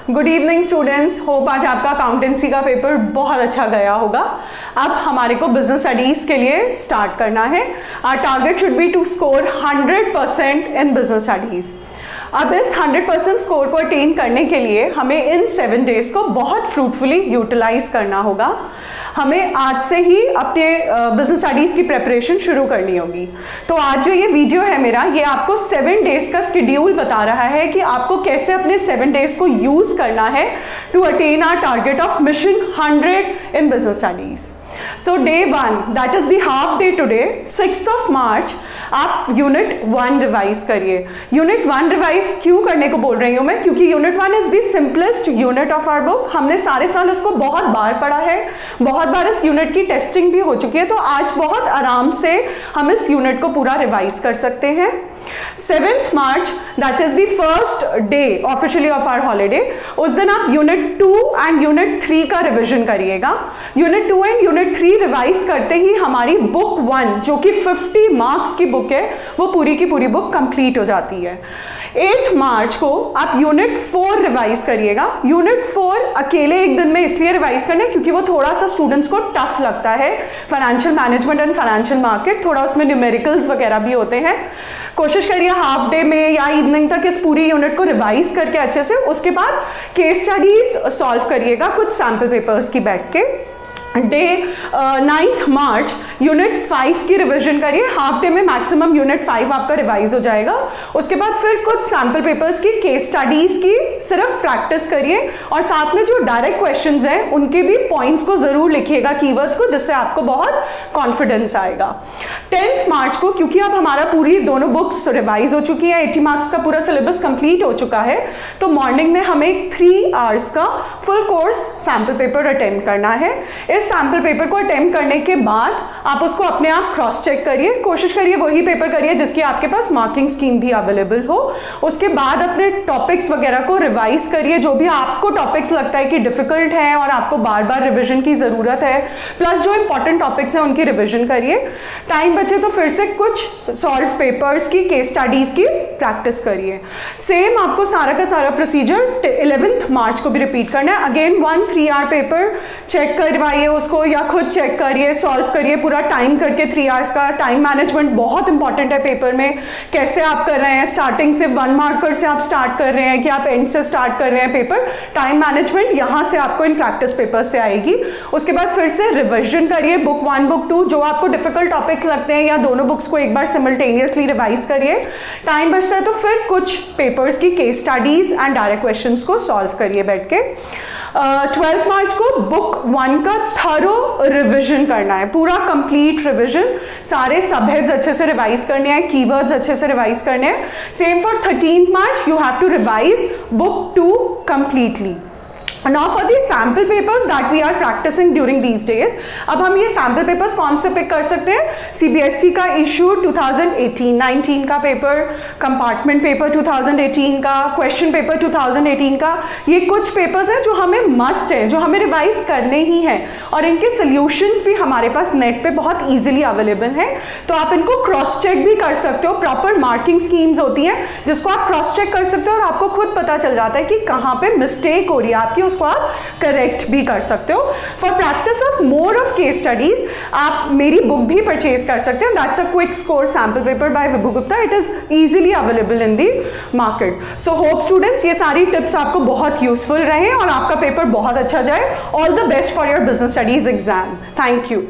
Good evening students, hope आज आपका accountancy का पेपर बहुत अच्छा गया होगा। अब हमारे को बिजनेस स्टडीज के लिए स्टार्ट करना है। Our target should be to score 100% in business studies. अब इस 100% स्कोर को अटेन करने के लिए हमें इन 7 डेज को बहुत फ्रूटफुली यूटिलाइज करना होगा। हमें आज से ही अपने बिजनेस स्टडीज की प्रेपरेशन शुरू करनी होगी। तो आज जो ये वीडियो है मेरा, ये आपको 7 डेज का शेड्यूल बता रहा है कि आपको कैसे अपने 7 डेज को यूज करना है to attain our target of mission 100 in business studies. So day 1, that is the half day today, 6th of March, आप यूनिट 1 रिवाइज करिए। यूनिट 1 रिवाइज क्यों करने को बोल रही हूँ मैं? क्योंकि unit 1 is the simplest unit of our book. हमने सारे साल उसको बहुत बार पढ़ा है, बहुत बार इस यूनिट की टेस्टिंग भी हो चुकी है, तो आज बहुत आराम से हम इस यूनिट को पूरा रिवाइज कर सकते हैं। 7th March, that is the first day officially of our holiday, उस दिन आप यूनिट 2 एंड यूनिट 3 का रिवीजन करिएगा। यूनिट 2 एंड यूनिट 3 रिवाइज करते ही हमारी बुक 1 जो कि 50 मार्क्स की बुक है, वो पूरी की पूरी बुक कंप्लीट हो जाती है। 8th March को आप यूनिट 4 रिवाइज करिएगा। यूनिट 4 अकेले एक दिन में इसलिए रिवाइज करना है क्योंकि वो थोड़ा सा स्टूडेंट्स को टफ लगता है। Financial management and financial market, थोड़ा उसमें न्यूमेरिकल्स वगैरह भी होते हैं। कोशिश करिए हाफ डे में या इवनिंग तक इस पूरी यूनिट को रिवाइज करके अच्छे से, उसके बाद केस स्टडीज सॉल्व करिएगा कुछ सैम्पल पेपर्स की बैठ के। डे 9th March यूनिट 5 की रिवीजन करिए। हाफ डे में मैक्सिमम यूनिट 5 आपका रिवाइज हो जाएगा। उसके बाद फिर कुछ सैम्पल पेपर्स की केस स्टडीज की सिर्फ प्रैक्टिस करिए और साथ में जो डायरेक्ट क्वेश्चंस हैं उनके भी पॉइंट्स को जरूर लिखिएगा, कीवर्ड्स को, जिससे आपको बहुत कॉन्फिडेंस आएगा। 10th March को, क्योंकि अब हमारा पूरी दोनों बुक्स रिवाइज हो चुकी है, 80 मार्क्स का पूरा सिलेबस कंप्लीट हो चुका है, तो मॉर्निंग में हमें 3 आवर्स का full course sample paper attempt करना है। इस सैम्पल पेपर को अटेम्प्ट करने के बाद आप उसको अपने आप क्रॉस चेक करिए। कोशिश करिए वही पेपर करिए जिसकी आपके पास मार्किंग स्कीम भी अवेलेबल हो। उसके बाद अपने टॉपिक्स वगैरह को रिवाइज करिए, जो भी आपको टॉपिक्स लगता है कि डिफिकल्ट है और आपको बार बार रिविजन की जरूरत है, प्लस जो इंपॉर्टेंट टॉपिक्स हैं उनकी रिविजन करिए। टाइम बचे तो फिर से कुछ सॉल्व पेपर्स की, केस स्टडीज की प्रैक्टिस करिए। सेम आपको सारा का सारा प्रोसीजर 11th March को भी रिपीट करना है। अगेन 1 3 आवर पेपर चेक करवाइए उसको, या खुद चेक करिए, सॉल्व करिए पूरा टाइम करके। 3 आवर्स का टाइम मैनेजमेंट बहुत इंपॉर्टेंट है पेपर में। कैसे आप कर रहे हैं, स्टार्टिंग से 1 मार्कर से आप स्टार्ट कर रहे हैं कि आप एंड से स्टार्ट कर रहे हैं पेपर, टाइम मैनेजमेंट यहाँ से आपको इन प्रैक्टिस पेपर से आएगी। उसके बाद फिर से रिविजन करिए बुक 1 बुक 2, जो आपको डिफिकल्ट टॉपिक्स लगते हैं, या दोनों बुक्स को एक बार सिमल्टेनियसली रिवाइज करिए। टाइम बचता है तो फिर कुछ पेपर्स की case studies and direct questions को सॉल्व करिए बैठ के। 12th March को बुक 1 का थरो रिवीजन करना है, पूरा कंप्लीट रिवीजन। सारे सबहेड्स अच्छे से रिवाइज करने हैं, कीवर्ड्स अच्छे से रिवाइज करने हैं। Same for 13th March, you have to revise book 2 completely. Now for the sample papers that we are practicing during these days, अब हम ये sample papers कौन से पिक कर सकते हैं? CBSE का इशू 2018-19 का पेपर, कंपार्टमेंट पेपर 2018 का, क्वेश्चन पेपर 2018 का, ये कुछ पेपर्स हैं जो हमें मस्ट है, जो हमें रिवाइज करने ही हैं, और इनके सॉल्यूशंस भी हमारे पास नेट पे बहुत इजीली अवेलेबल हैं। तो आप इनको क्रॉस चेक भी कर सकते हो। प्रॉपर मार्किंग स्कीम्स होती हैं जिसको आप क्रॉस चेक कर सकते हो और आपको खुद पता चल जाता है कि कहाँ पे मिस्टेक हो रही है आपकी, उसको आप करेक्ट भी कर सकते हो। For practice of more of case studies आप मेरी बुक भी परचेज कर सकते हैं। That's a quick score sample paper by Vibhu Gupta. It is easily available in the market. So hope students ये सारी टिप्स आपको बहुत यूजफुल रहे और आपका पेपर बहुत अच्छा जाए। All the best for your business studies exam. Thank you.